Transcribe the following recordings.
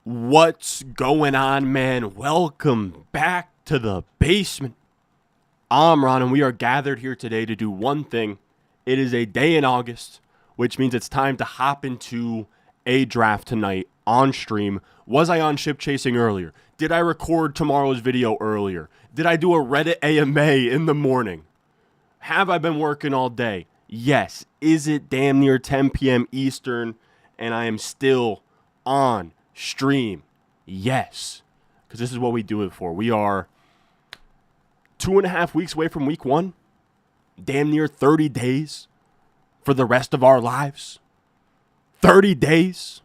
What's going on, man? Welcome back to the basement. I'm Ron, and we are gathered here today to do one thing. It is a day in August, which means it's time to hop into a draft tonight on stream. Was I on ship chasing earlier? Did I record tomorrow's video earlier? Did I do a Reddit AMA in the morning? Have I been working all day? Yes. Is it damn near 10 p.m. Eastern, and I am still on stream? Yes, because this is what we do it for. We are 2.5 weeks away from week one, damn near 30 days for the rest of our lives. 30 days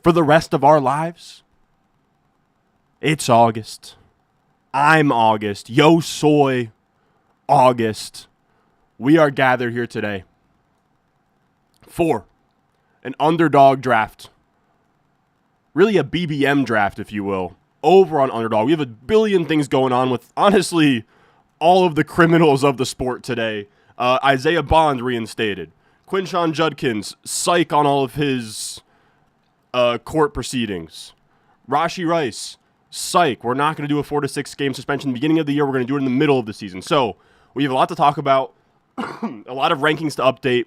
for the rest of our lives. It's August. I'm August. Yo soy August. We are gathered here today for an underdog draft. Really a BBM draft, if you will, over on Underdog. We have a billion things going on with, honestly, all of the criminals of the sport today. Isaiah Bond reinstated. Quinshon Judkins, psych on all of his court proceedings. Rashee Rice, psych. We're not going to do a 4 to 6 game suspension at the beginning of the year. We're going to do it in the middle of the season. So we have a lot to talk about, a lot of rankings to update.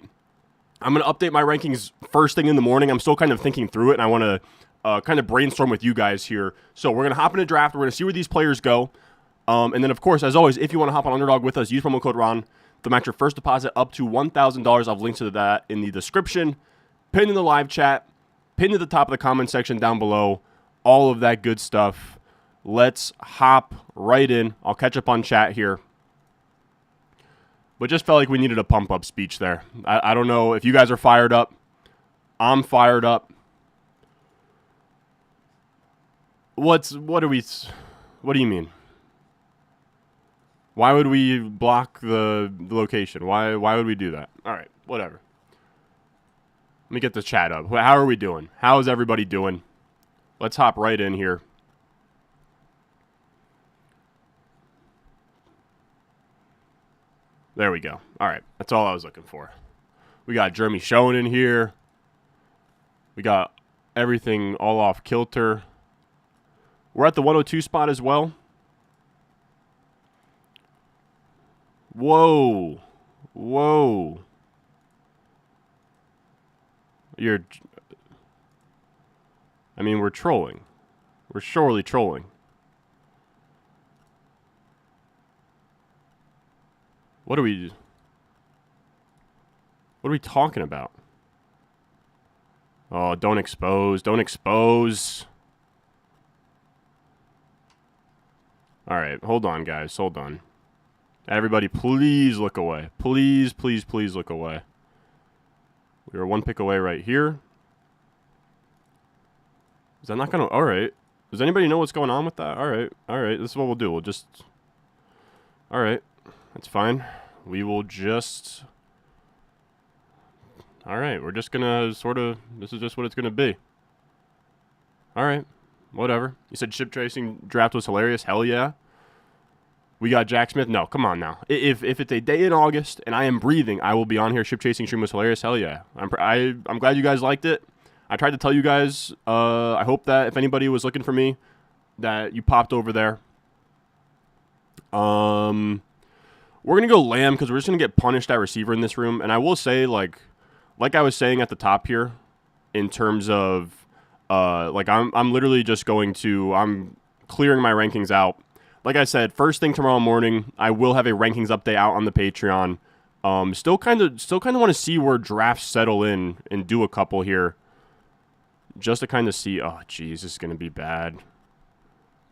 I'm going to update my rankings first thing in the morning. I'm still kind of thinking through it, and I want to kind of brainstorm with you guys here. So we're going to hop in a draft. We're going to see where these players go. And then, of course, as always, if you want to hop on Underdog with us, use promo code RON to match your first deposit up to $1,000. I've linked to that in the description, pinned in the live chat, pinned at the top of the comment section down below, all of that good stuff. Let's hop right in. I'll catch up on chat here. But just felt like we needed a pump-up speech there. I don't know if you guys are fired up. I'm fired up. What do you mean? Why would we block the location? Why would we do that? All right, whatever. Let me get the chat up. How are we doing? How is everybody doing? Let's hop right in here. There we go. All right, that's all I was looking for. We got Jeremy Schoen in here. We got everything all off kilter. We're at the 102 spot as well. Whoa. Whoa. We're trolling. We're surely trolling. What are we talking about? Oh, don't expose. Don't expose. All right, hold on, guys. Hold on. Everybody, please look away. Please, please, please look away. We are one pick away right here. Is that not going to... All right. Does anybody know what's going on with that? All right. All right. This is what we'll do. We'll just... All right. That's fine. We will just... All right. We're just going to sort of... This is just what it's going to be. All right. Whatever. You said ship tracing draft was hilarious. Hell yeah. We got Jack Smith. No, come on now. If it's a day in August and I am breathing, I will be on here. Ship chasing stream was hilarious. Hell yeah. I'm glad you guys liked it. I tried to tell you guys. I hope that if anybody was looking for me, that you popped over there. We're gonna go Lamb because we're just gonna get punished at receiver in this room. And I will say, like I was saying at the top here, in terms of. I'm literally just I'm clearing my rankings out. Like I said, first thing tomorrow morning, I will have a rankings update out on the Patreon. Still kind of want to see where drafts settle in and do a couple here. Just to kind of see, oh, geez, this is going to be bad.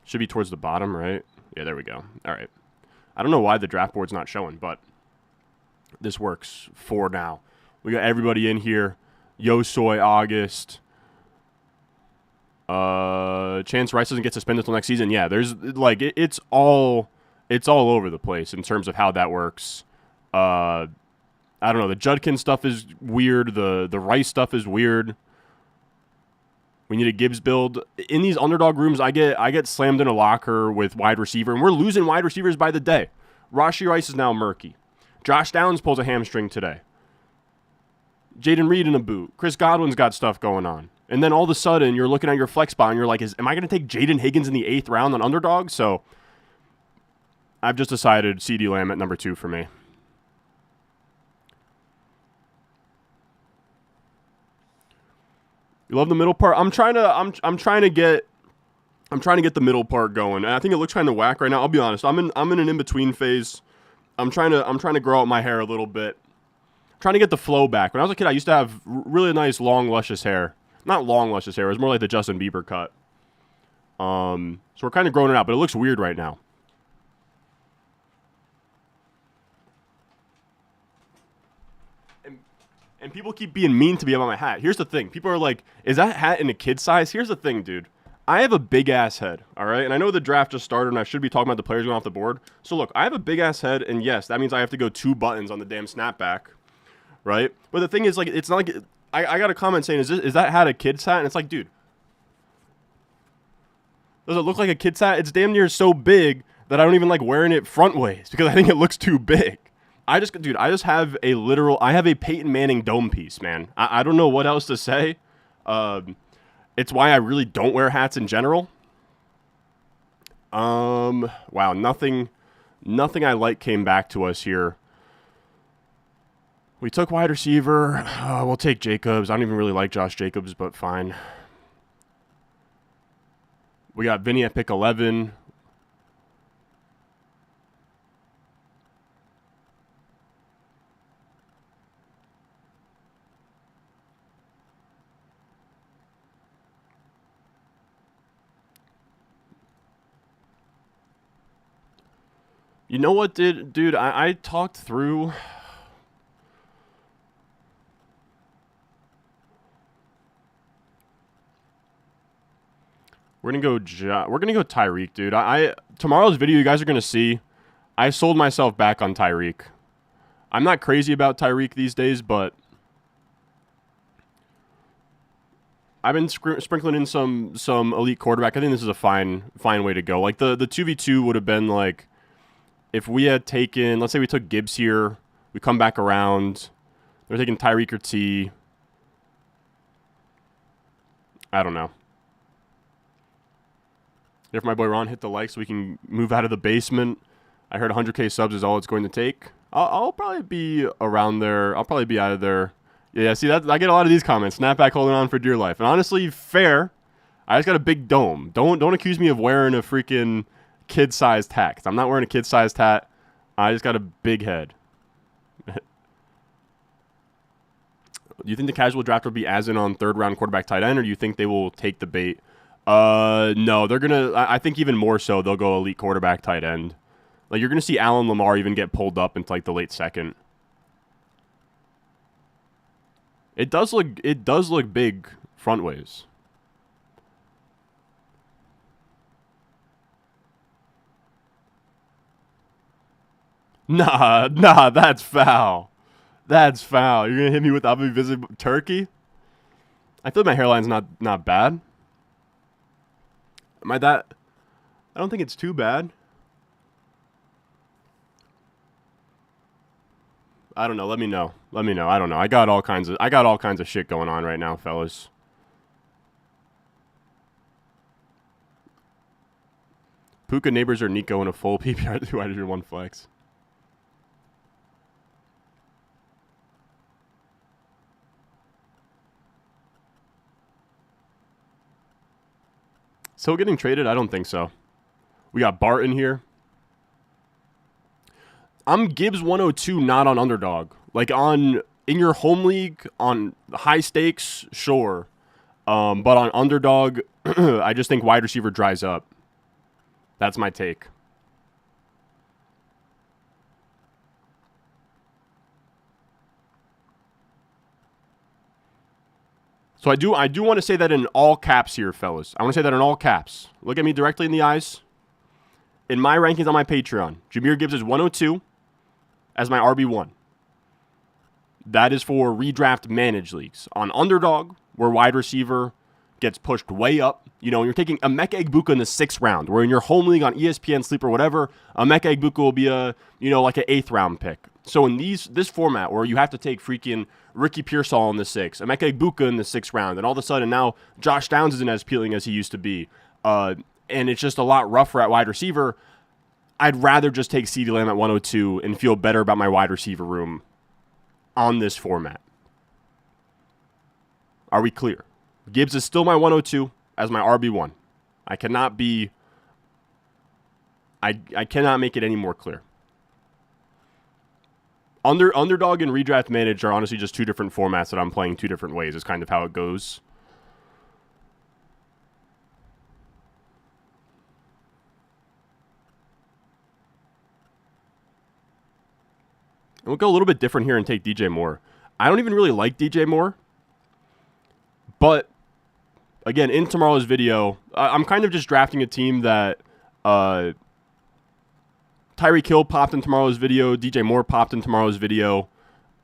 Should be towards the bottom, right? Yeah, there we go. All right. I don't know why the draft board's not showing, but this works for now. We got everybody in here. Yo Soy August. Chance Rice doesn't get suspended until next season. Yeah, there's it's all over the place in terms of how that works. I don't know. The Judkins stuff is weird. The Rice stuff is weird. We need a Gibbs build. In these underdog rooms, I get slammed in a locker with wide receiver, and we're losing wide receivers by the day. Rashee Rice is now murky. Josh Downs pulls a hamstring today. Jaden Reed in a boot. Chris Godwin's got stuff going on. And then all of a sudden, you're looking at your flex spot and you're like, am I going to take Jaden Higgins in the 8th round on underdog? So I've just decided CeeDee Lamb at number 2 for me. You love the middle part? I'm trying to get the middle part going. And I think it looks kind of whack right now. I'll be honest. I'm in an in-between phase. I'm trying to grow out my hair a little bit. I'm trying to get the flow back. When I was a kid, I used to have really nice long luscious hair. Not long luscious hair. It was more like the Justin Bieber cut. So we're kind of growing it out, but it looks weird right now. And people keep being mean to me about my hat. Here's the thing. People are like, is that hat in a kid size? Here's the thing, dude. I have a big-ass head, all right? And I know the draft just started, and I should be talking about the players going off the board. So, look, I have a big-ass head, and yes, that means I have to go 2 buttons on the damn snapback, right? But the thing is, like, it's not like... I got a comment saying, is that hat a kid's hat? And it's like, dude, does it look like a kid's hat? It's damn near so big that I don't even like wearing it front ways because I think it looks too big. I just have I have a Peyton Manning dome piece, man. I don't know what else to say. It's why I really don't wear hats in general. Wow, nothing I like came back to us here. We took wide receiver. We'll take Jacobs. I don't even really like Josh Jacobs, but fine. We got Vinny at pick 11. You know what, dude? I talked through... We're gonna go Tyreek, dude. Tomorrow's video you guys are gonna see. I sold myself back on Tyreek. I'm not crazy about Tyreek these days, but I've been sprinkling in some elite quarterback. I think this is a fine way to go. Like the 2v2 would have been like if we had taken, let's say we took Gibbs here, we come back around, they're taking Tyreek or T. I don't know. If my boy Ron hit the like so we can move out of the basement. I heard 100K subs is all it's going to take. I'll probably be around there. I'll probably be out of there. Yeah, see, that I get a lot of these comments. Snapback holding on for dear life. And honestly, fair. I just got a big dome. Don't accuse me of wearing a freaking kid-sized hat. 'Cause I'm not wearing a kid-sized hat. I just got a big head. Do you think the casual draft will be as in on 3rd round quarterback tight end, or do you think they will take the bait? No, they're gonna. I think even more so, they'll go elite quarterback tight end. Like you're gonna see Allen Lamar even get pulled up into like the late 2nd. It does look big front ways. Nah, that's foul. That's foul. You're gonna hit me with I'll be visiting Turkey? I feel like my hairline's not bad. Am I that? I don't think it's too bad. I don't know. Let me know. I don't know. I got all kinds of shit going on right now, fellas. Puka neighbors or Nico in a full PPR 2 wide receiver 1 flex. Still getting traded? I don't think so. We got Barton here. I'm Gibbs 102, not on underdog. Like in your home league, on high stakes, sure. But on underdog, I just think wide receiver dries up. That's my take. So I do want to say that in all caps here, fellas. I want to say that in all caps. Look at me directly in the eyes. In my rankings on my Patreon, Jahmyr Gibbs is 102 as my RB1. That is for redraft managed leagues. On underdog, we're wide receiver. gets pushed way up. You know, you're taking Emeka Egbuka in the 6th round, where in your home league on ESPN Sleep or whatever, Emeka Egbuka will be like an 8th round pick. So in this format where you have to take freaking Ricky Pearsall in the 6th, Emeka Egbuka in the 6th round, and all of a sudden now Josh Downs isn't as appealing as he used to be, and it's just a lot rougher at wide receiver, I'd rather just take CeeDee Lamb at 102 and feel better about my wide receiver room on this format. Are we clear? Gibbs is still my 102 as my RB1. I cannot make it any more clear. Underdog and redraft managed are honestly just two different formats that I'm playing two different ways. Is kind of how it goes. And we'll go a little bit different here and take DJ Moore. I don't even really like DJ Moore. But, again, in tomorrow's video, I'm kind of just drafting a team that Tyreek Hill popped in tomorrow's video. DJ Moore popped in tomorrow's video.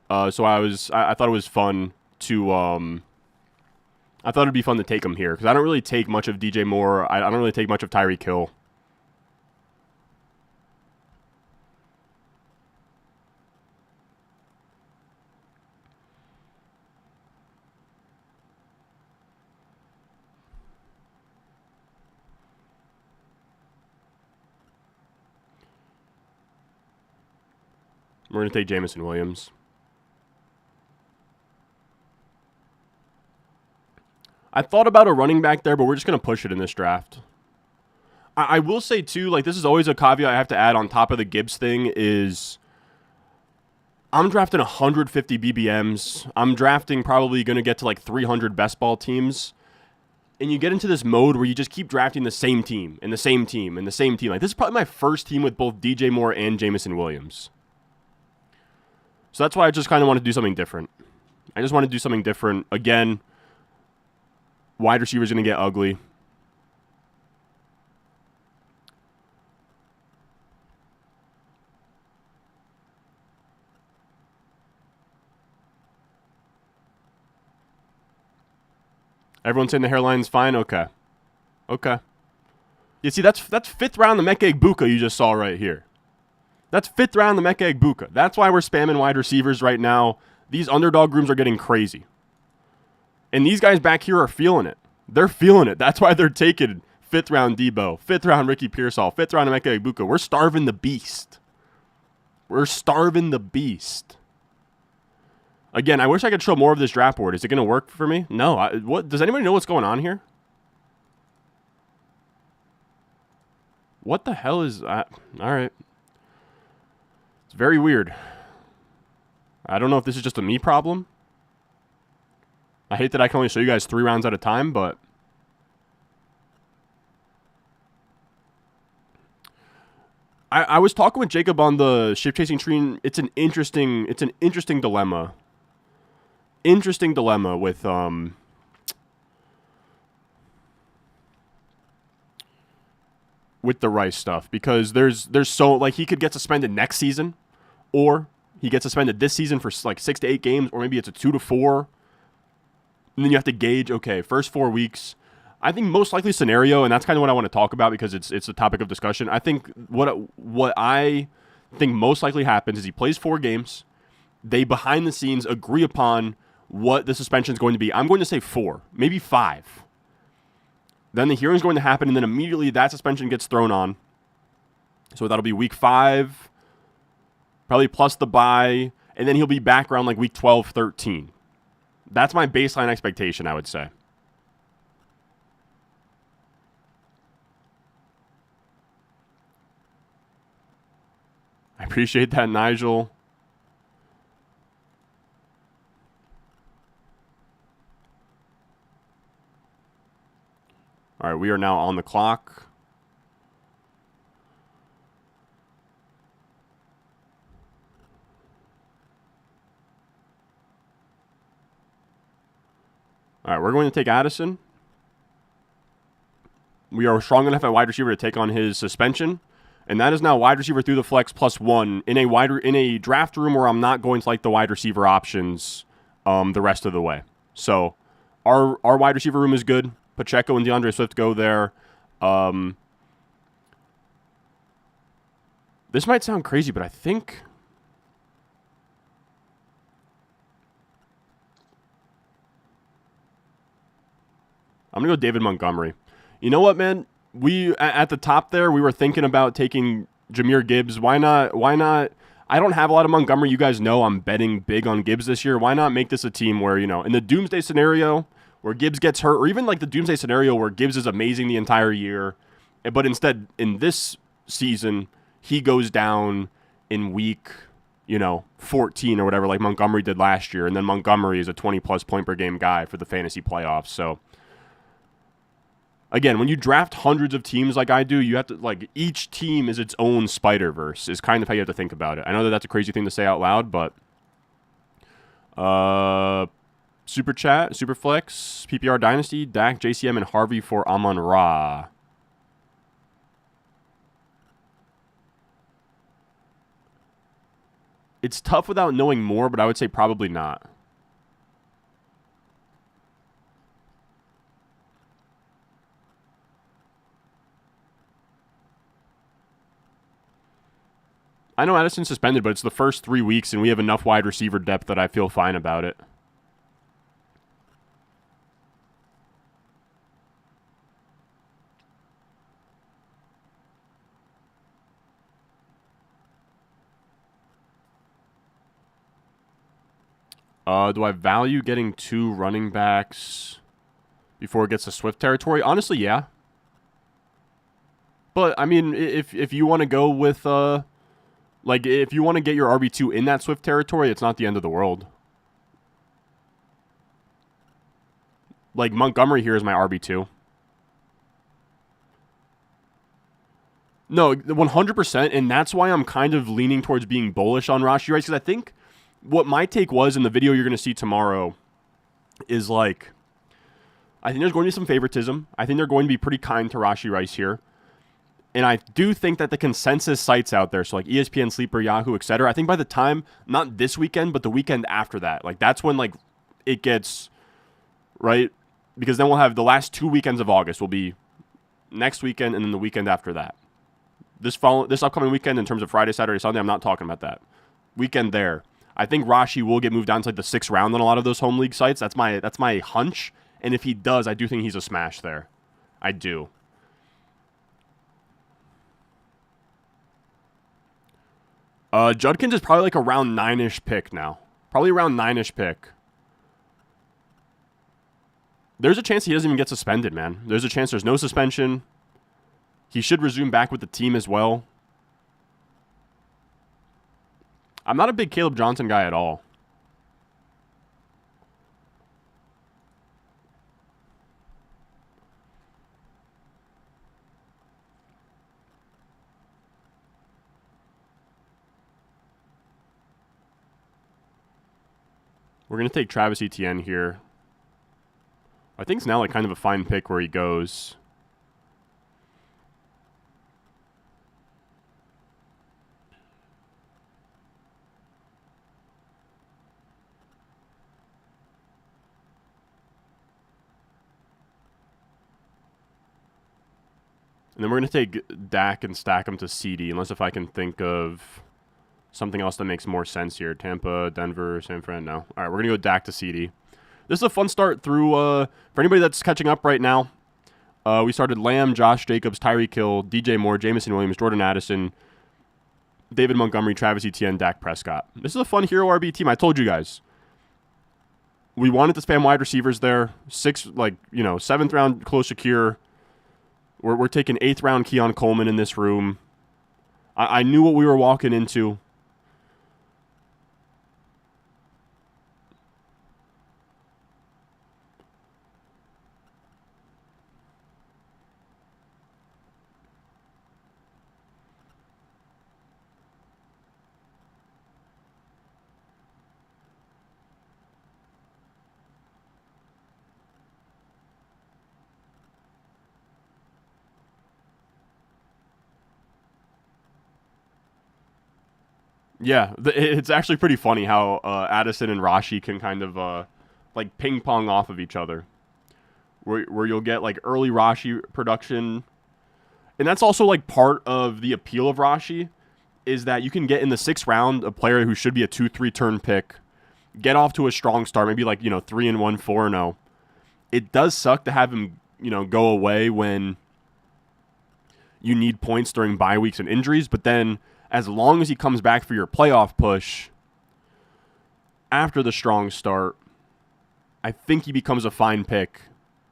So I thought it was fun to I thought it'd be fun to take him here because I don't really take much of DJ Moore. I don't really take much of Tyreek Hill. We're going to take Jameson Williams. I thought about a running back there, but we're just going to push it in this draft. I will say, too, like this is always a caveat I have to add on top of the Gibbs thing is I'm drafting 150 BBMs. I'm drafting probably going to get to like 300 best ball teams. And you get into this mode where you just keep drafting the same team and the same team and the same team. Like this is probably my first team with both DJ Moore and Jameson Williams. So that's why I just kind of want to do something different. I just want to do something different. Again, wide receiver's going to get ugly. Everyone's saying the hairline's fine? Okay. Okay. You see, that's 5th round the Emeka Egbuka you just saw right here. That's 5th round the Emeka Egbuka. That's why we're spamming wide receivers right now. These underdog rooms are getting crazy. And these guys back here are feeling it. They're feeling it. That's why they're taking 5th round Debo, 5th round Ricky Pearsall, 5th round Emeka Egbuka. We're starving the beast. We're starving the beast. Again, I wish I could show more of this draft board. Is it going to work for me? No. What does anybody know what's going on here? What the hell is that? All right. It's very weird. I don't know if this is just a me problem. I hate that I can only show you guys 3 rounds at a time, but I was talking with Jacob on the shift chasing tree. It's an interesting dilemma. Interesting dilemma with the Rice stuff because there's so like he could get suspended next season, or he gets suspended this season for like 6 to 8 games, or maybe it's a 2 to 4. And then you have to gauge, okay, first 4 weeks. I think most likely scenario, and that's kind of what I want to talk about because it's a topic of discussion. I think what I think most likely happens is he plays 4 games. They behind the scenes agree upon what the suspension is going to be. I'm going to say 4, maybe 5. Then the hearing is going to happen, and then immediately that suspension gets thrown on. So that'll be week 5, probably plus the bye, and then he'll be back around like week 12, 13. That's my baseline expectation, I would say. I appreciate that, Nigel. All right, we are now on the clock. All right, we're going to take Addison. We are strong enough at wide receiver to take on his suspension, and that is now wide receiver through the flex +1 in a draft room where I'm not going to like the wide receiver options the rest of the way. So our wide receiver room is good. Pacheco and DeAndre Swift go there. This might sound crazy, but I think I'm going to go David Montgomery. You know what, man? We at the top there, we were thinking about taking Jahmyr Gibbs. Why not? I don't have a lot of Montgomery. You guys know I'm betting big on Gibbs this year. Why not make this a team where, in the doomsday scenario where Gibbs gets hurt, or even like the doomsday scenario where Gibbs is amazing the entire year, but instead in this season, he goes down in week, 14 or whatever, like Montgomery did last year, and then Montgomery is a 20-plus point per game guy for the fantasy playoffs. So, again, when you draft hundreds of teams like I do, you have to, each team is its own Spider-Verse, is kind of how you have to think about it. I know that that's a crazy thing to say out loud, but Super Chat, Super Flex, PPR Dynasty, Dak, JCM, and Harvey for Amon-Ra. It's tough without knowing more, but I would say probably not. I know Addison's suspended, but it's the first 3 weeks, and we have enough wide receiver depth that I feel fine about it. Do I value getting 2 running backs before it gets to Swift territory? Honestly, yeah. But, I mean, if you want to go with, if you want to get your RB2 in that Swift territory, it's not the end of the world. Like, Montgomery here is my RB2. No, 100%, and that's why I'm kind of leaning towards being bullish on Rashee Rice, because I think what my take was in the video you're going to see tomorrow is, I think there's going to be some favoritism. I think they're going to be pretty kind to Rashee Rice here. And I do think that the consensus sites out there, so like ESPN, Sleeper, Yahoo, etc., I think by the time, not this weekend, but the weekend after that, that's when, it gets, right? Because then we'll have the last 2 weekends of August will be next weekend and then the weekend after that. This upcoming weekend in terms of Friday, Saturday, Sunday, I'm not talking about that. Weekend there. I think Rashee will get moved down to the 6th round on a lot of those home league sites. That's my hunch. And if he does, I do think he's a smash there. I do. Judkins is probably a round 9-ish pick now. Probably around 9-ish pick. There's a chance he doesn't even get suspended, man. There's a chance there's no suspension. He should resume back with the team as well. I'm not a big Caleb Johnson guy at all. We're going to take Travis Etienne here. I think it's now kind of a fine pick where he goes. And then we're going to take Dak and stack him to CD, unless if I can think of something else that makes more sense here. Tampa, Denver, San Fran, no. All right, we're going to go Dak to CD. This is a fun start through, for anybody that's catching up right now, we started Lamb, Josh Jacobs, Tyreek Hill, DJ Moore, Jameson Williams, Jordan Addison, David Montgomery, Travis Etienne, Dak Prescott. This is a fun hero RB team. I told you guys. We wanted to spam wide receivers there. 7th round, Khalil Shakir. We're taking 8th round Keon Coleman in this room. I knew what we were walking into. Yeah, it's actually pretty funny how Addison and Rashee can kind of ping pong off of each other. where you'll get like early Rashi production. And that's also like part of the appeal of Rashi is that you can get in the 6th round a player who should be a 2-3 turn pick, get off to a strong start, maybe like, 3-1, 4-0. It does suck to have him, go away when you need points during bye weeks and injuries, but then as long as he comes back for your playoff push after the strong start, I think he becomes a fine pick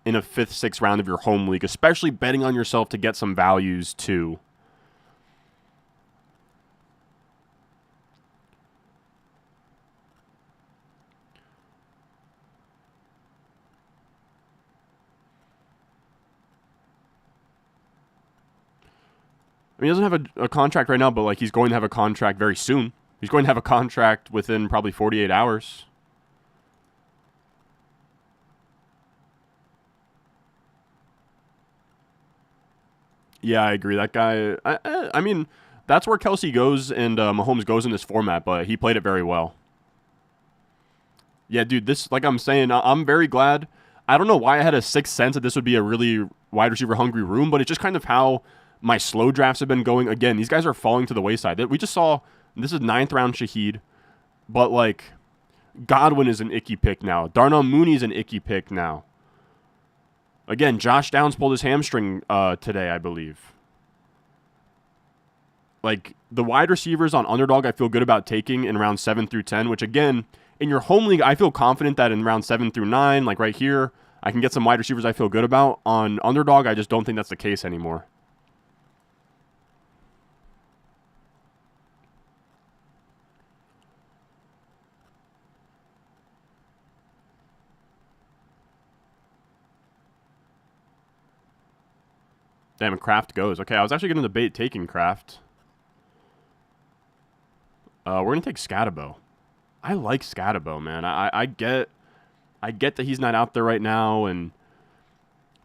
in a 5th, 6th round of your home league, especially betting on yourself to get some values too. I mean, he doesn't have a contract right now, but like he's going to have a contract very soon. He's going to have a contract within probably 48 hours. Yeah, I agree. That guy, I mean, that's where Kelsey goes and Mahomes goes in this format, but he played it very well. Yeah, dude, this, like I'm saying, I'm very glad. I don't know why I had a sixth sense that this would be a really wide receiver hungry room, but it's just kind of how my slow drafts have been going. Again, these guys are falling to the wayside. We just saw, this is 9th round Shaheed, but like Godwin is an icky pick now. Darnell Mooney's an icky pick now. Again, Josh Downs pulled his hamstring today, I believe. Like, the wide receivers on Underdog I feel good about taking in round 7 through 10, which again, in your home league, I feel confident that in round 7 through 9, like right here, I can get some wide receivers I feel good about. On Underdog, I just don't think that's the case anymore. Damn, Kraft goes. Okay, I was actually going to debate taking Kraft. We're going to take Scatabo. I like Scatabo, man. I get that he's not out there right now, and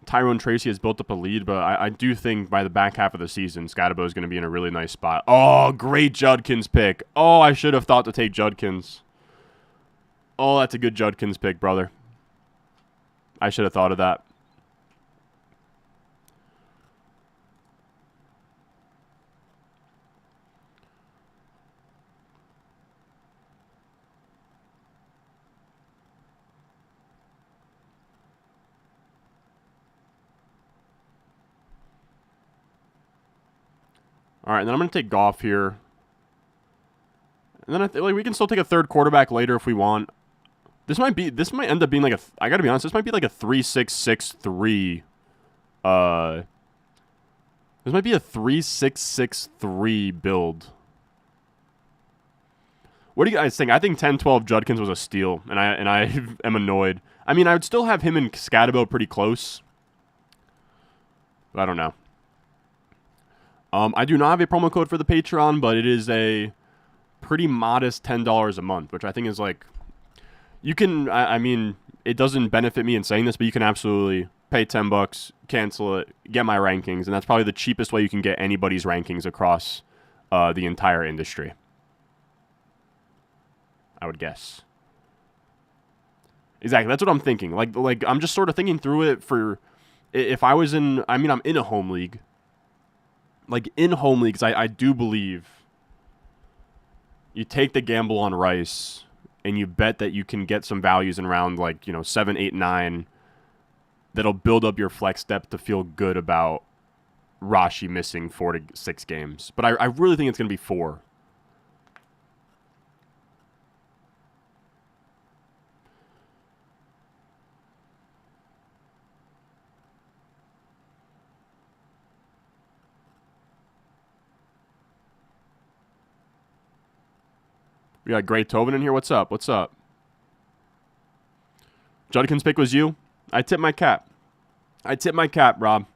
Tyrone Tracy has built up a lead, but I do think by the back half of the season, Scatabo is going to be in a really nice spot. Oh, great Judkins pick. Oh, I should have thought to take Judkins. Oh, that's a good Judkins pick, brother. I should have thought of that. All right, and then I'm going to take Goff here. And then like we can still take a third quarterback later if we want. This might end up being like I got to be honest, this might be like a 3-6-6-3. This might be a 3-6-6-3 build. What do you guys think? I think 10-12 Judkins was a steal, and I am annoyed. I mean, I would still have him and Scatabo pretty close. But I don't know. I do not have a promo code for the Patreon, but it is a pretty modest $10 a month, which I think is like, you can, I mean, it doesn't benefit me in saying this, but you can absolutely pay $10, cancel it, get my rankings, and that's probably the cheapest way you can get anybody's rankings across the entire industry. I would guess. Exactly, that's what I'm thinking. Like I'm just sort of thinking through it for, if I was in, I mean, I'm in a home league. Like, in home leagues, I do believe you take the gamble on Rice and you bet that you can get some values in round, like, 7, 8, 9 that'll build up your flex depth to feel good about Rashi missing 4 to 6 games. But I really think it's going to be 4. We got Great Tobin in here. What's up? What's up? Judkins' pick was you? I tip my cap. I tip my cap, Rob.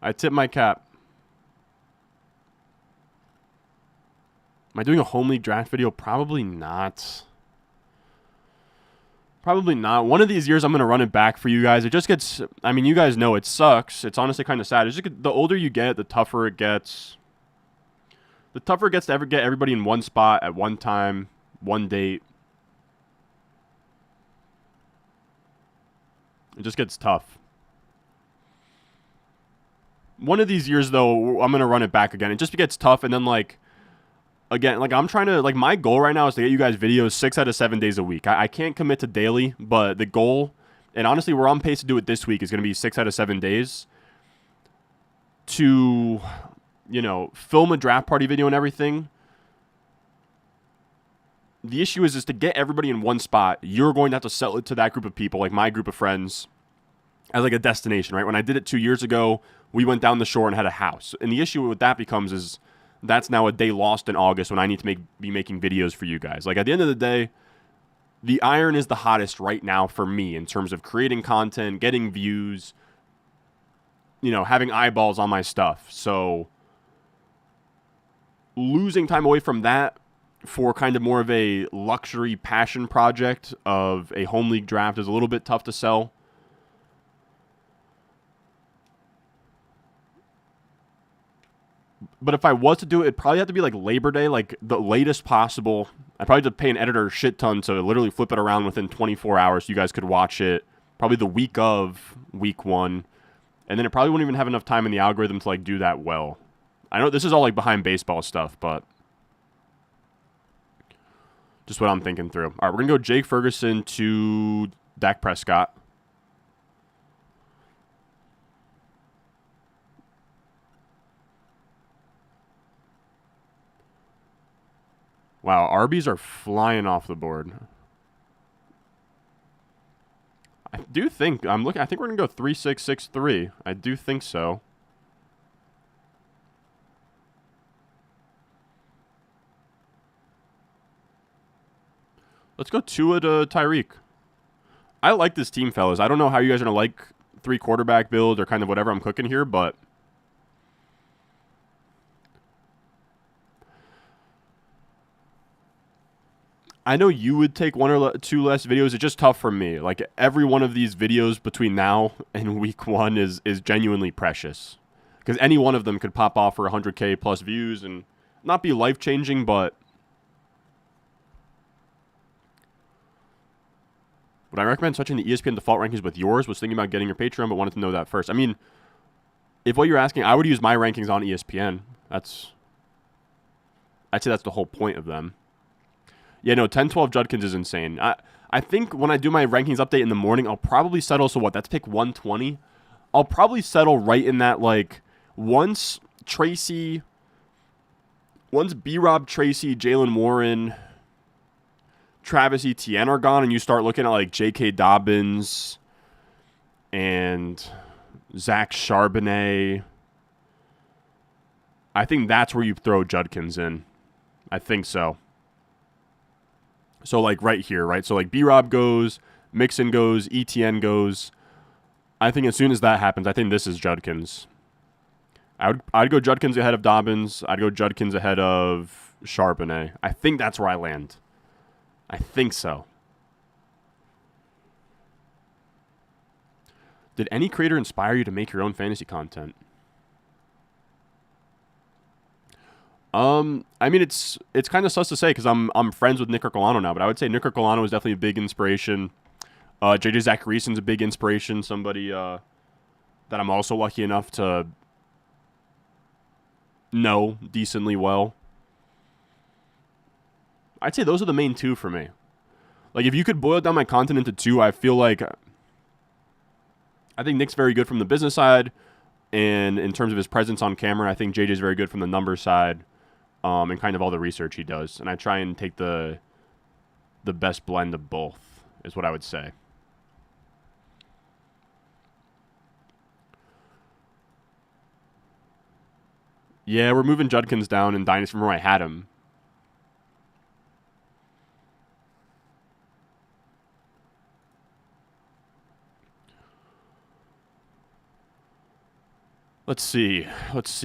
I tip my cap. Am I doing a home league draft video? Probably not. Probably not. One of these years, I'm going to run it back for you guys. It just gets, I mean, you guys know it sucks. It's honestly kind of sad. It's just, the older you get, the tougher it gets. The tougher it gets to ever get everybody in one spot at one time, one date. It just gets tough. One of these years, though, I'm going to run it back again. It just gets tough, and then, like, again, like, I'm trying to, like, my goal right now is to get you guys videos 6 out of 7 days a week. I can't commit to daily, but the goal, and honestly, we're on pace to do it this week, is going to be 6 out of 7 days to, you know, film a draft party video and everything. The issue is to get everybody in one spot, you're going to have to sell it to that group of people, like my group of friends, as like a destination, right? When I did it 2 years ago, we went down the shore and had a house. And the issue with that becomes is that's now a day lost in August when I need to be making videos for you guys. Like, at the end of the day, the iron is the hottest right now for me in terms of creating content, getting views, you know, having eyeballs on my stuff. So losing time away from that for kind of more of a luxury passion project of a home league draft is a little bit tough to sell. But if I was to do it, it'd probably have to be like Labor Day, like the latest possible. I'd probably have to pay an editor a shit ton to literally flip it around within 24 hours so you guys could watch it probably the week of week 1. And then it probably wouldn't even have enough time in the algorithm to like do that well. I know this is all like behind baseball stuff, but just what I'm thinking through. All right, we're going to go Jake Ferguson to Dak Prescott. Wow, Arby's are flying off the board. I do think I think we're gonna go 3-6-6-3. I do think so. Let's go Tua to Tyreek. I like this team, fellas. I don't know how you guys are gonna like 3 quarterback build or kind of whatever I'm cooking here, but I know you would take 1 or 2 less videos. It's just tough for me. Like, every one of these videos between now and week 1 is genuinely precious. Because any one of them could pop off for 100K plus views and not be life-changing, but would I recommend switching the ESPN default rankings with yours? Was thinking about getting your Patreon, but wanted to know that first. I mean, if what you're asking, I would use my rankings on ESPN. I'd say that's the whole point of them. Yeah, no, 10-12 Judkins is insane. I think when I do my rankings update in the morning, I'll probably settle, so what, that's pick 120? I'll probably settle right in that, like, once B-Rob, Tracy, Jalen Warren, Travis Etienne are gone, and you start looking at, like, J.K. Dobbins and Zach Charbonnet, I think that's where you throw Judkins in. I think so. So, like, right here, right? So, like, B-Rob goes, Mixon goes, ETN goes. I think as soon as that happens, I think this is Judkins. I'd go Judkins ahead of Dobbins. I'd go Judkins ahead of Charbonnet. I think that's where I land. I think so. Did any creator inspire you to make your own fantasy content? I mean, it's kind of sus to say because I'm friends with Nick Ercolano now, but I would say Nick Ercolano is definitely a big inspiration. JJ Zacharyason's a big inspiration. Somebody that I'm also lucky enough to know decently well. I'd say those are the main 2 for me. Like, if you could boil down my content into 2, I feel like I think Nick's very good from the business side, and in terms of his presence on camera, I think JJ's very good from the numbers side. And kind of all the research he does. And I try and take the best blend of both, is what I would say. Yeah, we're moving Judkins down in Dynasty from where I had him. Let's see. Let's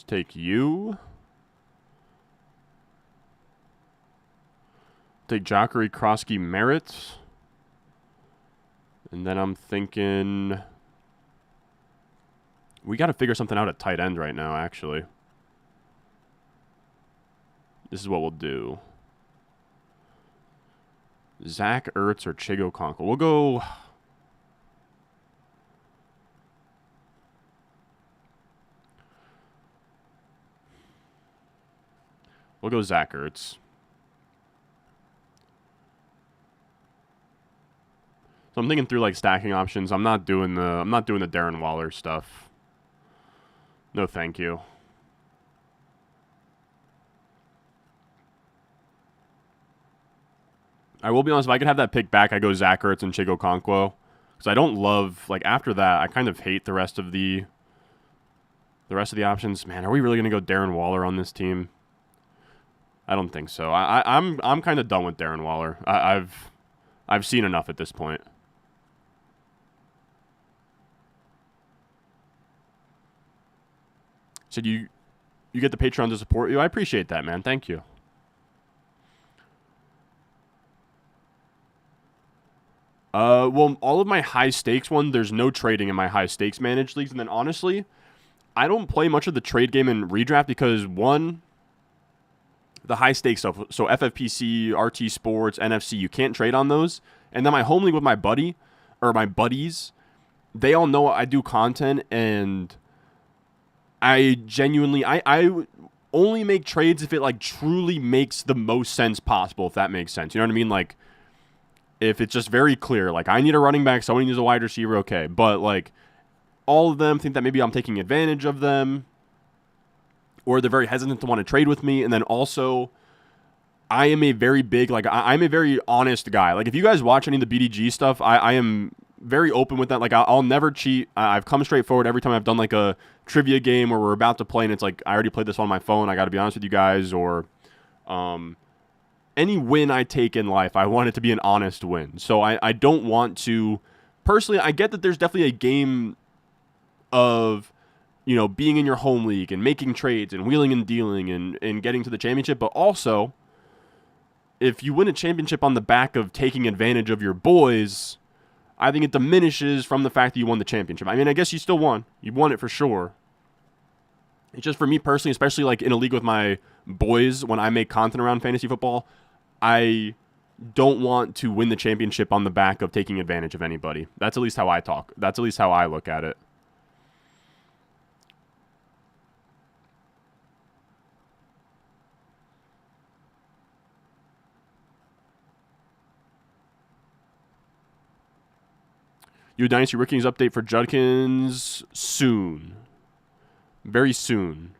take you. Take Jacare, Kroski, Merritt. And then I'm thinking we got to figure something out at tight end right now, actually. This is what we'll do. Zach Ertz or Chig Okonkwo. We'll go... We'll go Zach Ertz. So I'm thinking through like stacking options. I'm not doing the Darren Waller stuff. No, thank you. I will be honest, if I could have that pick back, I go Zach Ertz and Chig Okonkwo. Because I don't love, like, after that, I kind of hate the rest of the options. Man, are we really going to go Darren Waller on this team? I don't think so. I'm kind of done with Darren Waller. I've seen enough at this point. Said you get the Patreon to support you. I appreciate that, man. Thank you. Well, all of my high stakes one, there's no trading in my high stakes managed leagues, and then honestly, I don't play much of the trade game in redraft because one, the high stakes stuff, so FFPC, RT Sports, NFC, you can't trade on those. And then my home league with my buddies, they all know I do content, and I genuinely, I only make trades if it like truly makes the most sense possible, if that makes sense. You know what I mean? Like, if it's just very clear, like I need a running back, someone needs a wide receiver, okay. But like all of them think that maybe I'm taking advantage of them, or they're very hesitant to want to trade with me. And then also, I am a very big, like I'm a very honest guy. Like if you guys watch any of the BDG stuff, I am very open with that. Like I'll never cheat. I've come straight forward every time I've done like a trivia game where we're about to play and it's like I already played this on my phone. I got to be honest with you guys, or any win I take in life, I want it to be an honest win. So I don't want to, personally, I get that there's definitely a game of, you know, being in your home league and making trades and wheeling and dealing and getting to the championship. But also, if you win a championship on the back of taking advantage of your boys, I think it diminishes from the fact that you won the championship. I mean, I guess you still won. You won it for sure. It's just for me personally, especially like in a league with my boys, when I make content around fantasy football, I don't want to win the championship on the back of taking advantage of anybody. That's at least how I talk. That's at least how I look at it. Your Dynasty Rankings update for Judkins soon. Very soon.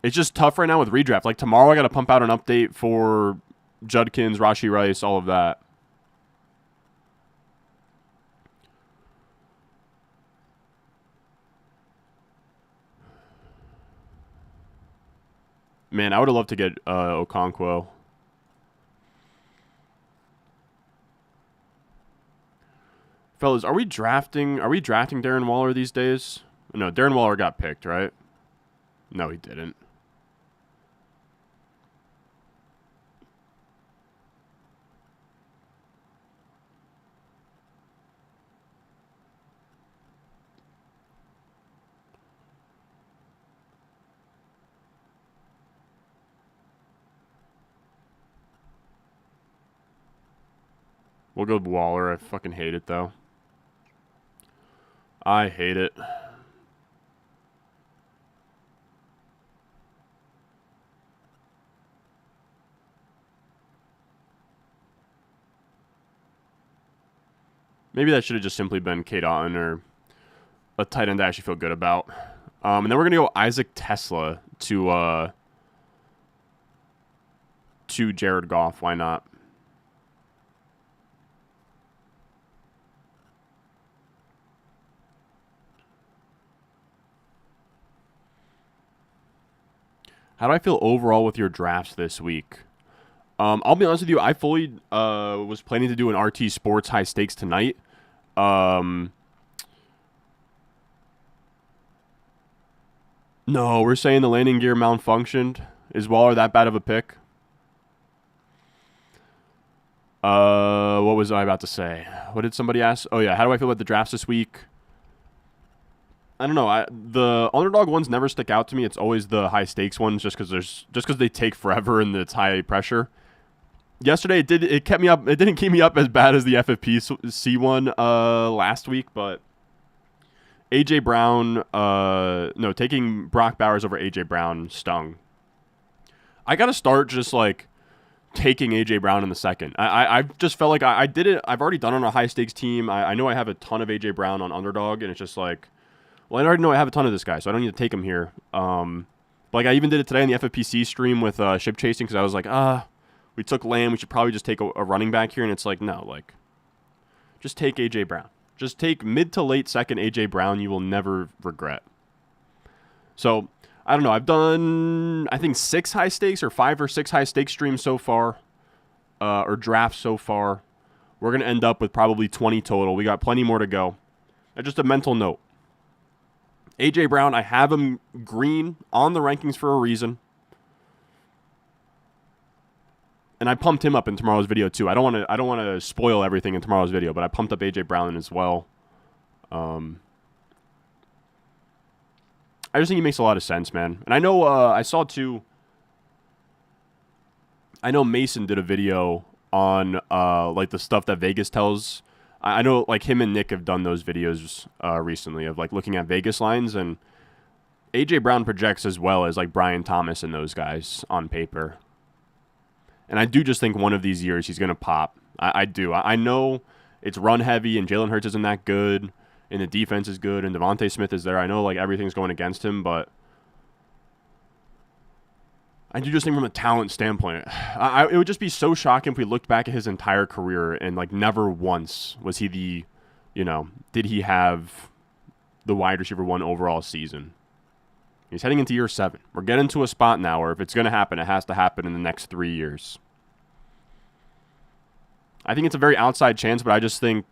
It's just tough right now with redraft. Like tomorrow I got to pump out an update for Judkins, Rashee Rice, all of that. Man, I would have loved to get Okonkwo. Fellas, are we drafting Darren Waller these days? No, Darren Waller got picked, right? No, he didn't. We'll go Waller. I fucking hate it, though. I hate it. Maybe that should have just simply been Kate Otten or a tight end I actually feel good about. And then we're going to go Isaac Tesla to Jared Goff. Why not? How do I feel overall with your drafts this week? I'll be honest with you. I fully was planning to do an RT Sports high stakes tonight. No, we're saying the landing gear malfunctioned. Is Waller that bad of a pick? What was I about to say? What did somebody ask? Oh yeah, how do I feel about the drafts this week? I don't know. The underdog ones never stick out to me. It's always the high stakes ones, just because they take forever and it's high pressure. Yesterday it kept me up. It didn't keep me up as bad as the FFPC one last week, but AJ Brown, no, taking Brock Bowers over AJ Brown stung. I gotta start just like taking AJ Brown in the second. I've just felt like I did it. I've already done it on a high stakes team. I know I have a ton of AJ Brown on underdog, and it's just like, well, I already know I have a ton of this guy, so I don't need to take him here. Like I even did it today on the FFPC stream with ship chasing because I was like, we took Lamb. We should probably just take a running back here, and it's like, no, like, just take AJ Brown. Just take mid to late second AJ Brown. You will never regret. So I don't know. I've done, I think, 5 or 6 high stakes streams so far, or drafts so far. We're going to end up with probably 20 total. We got plenty more to go. And just a mental note. AJ Brown, I have him green on the rankings for a reason. And I pumped him up in tomorrow's video too. I don't want to spoil everything in tomorrow's video, but I pumped up AJ Brown as well. I just think he makes a lot of sense, man. And I know I saw too. I know Mason did a video on like the stuff that Vegas tells. I know like him and Nick have done those videos recently of like looking at Vegas lines, and AJ Brown projects as well as like Brian Thomas and those guys on paper. And I do just think one of these years he's going to pop. I do. I know it's run heavy and Jalen Hurts isn't that good and the defense is good and Devontae Smith is there. I know like everything's going against him, but I do just think from a talent standpoint, it would just be so shocking if we looked back at his entire career and like never once was he the, did he have the wide receiver 1 overall season. He's heading into year 7. We're getting to a spot now where if it's going to happen, it has to happen in the next 3 years. I think it's a very outside chance, but I just think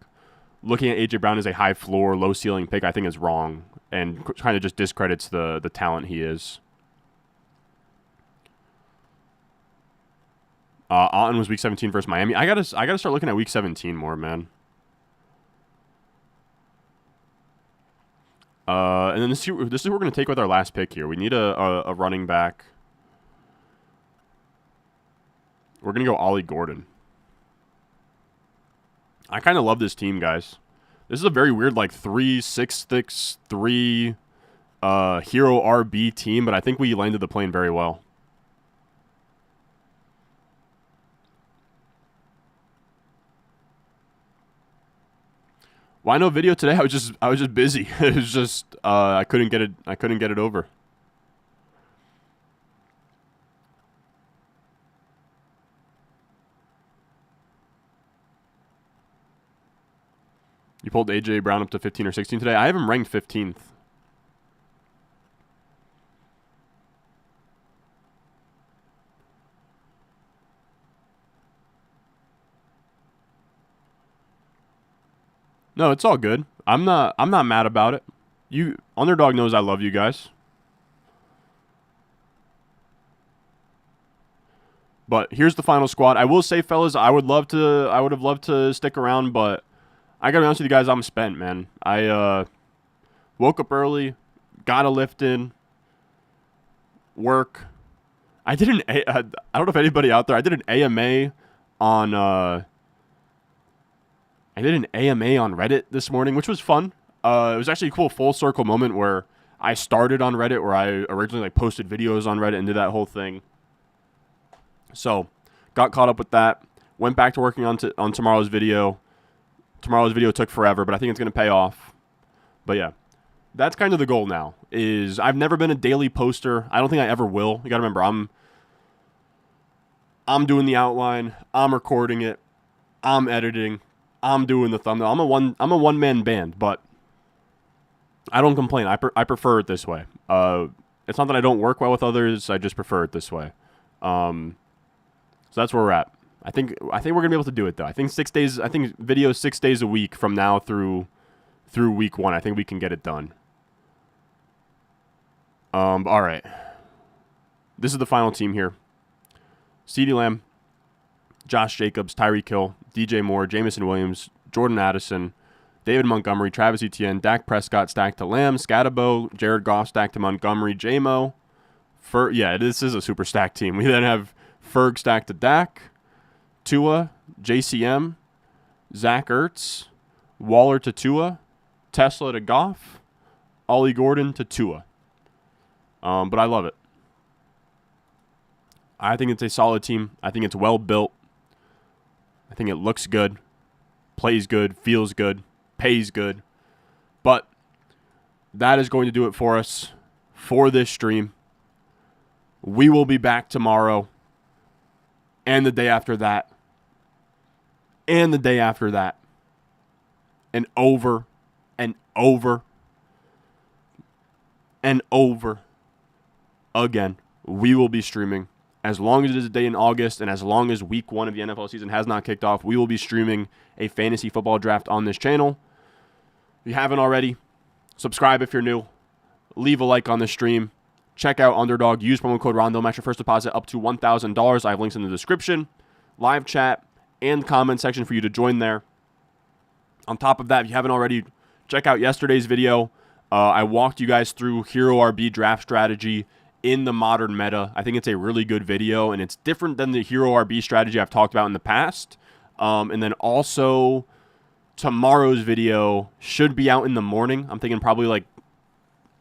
looking at A.J. Brown as a high floor, low ceiling pick, I think is wrong and kind of just discredits the talent he is. Otton was week 17 versus Miami. I gotta start looking at week 17 more, man. And then this is what we're going to take with our last pick here. We need a running back. We're going to go Ollie Gordon. I kind of love this team, guys. This is a very weird, like, 3-6-6-3 hero RB team, but I think we landed the plane very well. Why no video today? I was just busy. It was just I couldn't get it over. You pulled AJ Brown up to 15 or 16 today. I have him ranked 15th. No, it's all good. I'm not mad about it. Underdog knows I love you guys. But here's the final squad. I will say, fellas, I would have loved to stick around, but I gotta be honest with you guys, I'm spent, man. I woke up early, got a lift in, work. I don't know if anybody out there, I did an AMA on Reddit this morning, which was fun. It was actually a cool full circle moment where I started on Reddit, where I originally like posted videos on Reddit and did that whole thing. So, got caught up with that. Went back to working on tomorrow's video. Tomorrow's video took forever, but I think it's going to pay off. But yeah, that's kind of the goal now. Is I've never been a daily poster. I don't think I ever will. You got to remember, I'm doing the outline. I'm recording it. I'm editing. I'm doing the thumbnail. I'm a one-man band, but I don't complain. I prefer it this way. It's not that I don't work well with others. I just prefer it this way. So that's where we're at. I think we're gonna be able to do it though. I think 6 days. I think videos 6 days a week from now through week 1. I think we can get it done. All right. This is the final team here. CeeDee Lamb, Josh Jacobs, Tyreek Hill, DJ Moore, Jamison Williams, Jordan Addison, David Montgomery, Travis Etienne, Dak Prescott stacked to Lamb, Scatabo, Jared Goff stacked to Montgomery, J-Mo. This is a super stacked team. We then have Ferg stacked to Dak, Tua, JCM, Zach Ertz, Waller to Tua, Tesla to Goff, Ollie Gordon to Tua. But I love it. I think it's a solid team. I think it's well built. I think it looks good, plays good, feels good, pays good. But that is going to do it for us for this stream. We will be back tomorrow and the day after that and the day after that and over and over and over again. We will be streaming as long as it is a day in August and as long as week 1 of the NFL season has not kicked off. We will be streaming a fantasy football draft on this channel. If you haven't already, subscribe if you're new. Leave a like on the stream. Check out Underdog. Use promo code Rondo. Match your first deposit up to $1,000. I have links in the description, live chat, and comment section for you to join there. On top of that, if you haven't already, check out yesterday's video. I walked you guys through Hero RB draft strategy in the modern meta. I think it's a really good video, and it's different than the Hero RB strategy I've talked about in the past. And then also, tomorrow's video should be out in the morning. I'm thinking probably like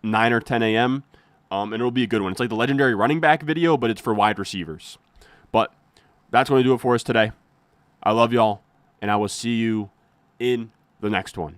9 or 10 a.m., and it'll be a good one. It's like the legendary running back video, but it's for wide receivers. But that's going to do it for us today. I love y'all, and I will see you in the next one.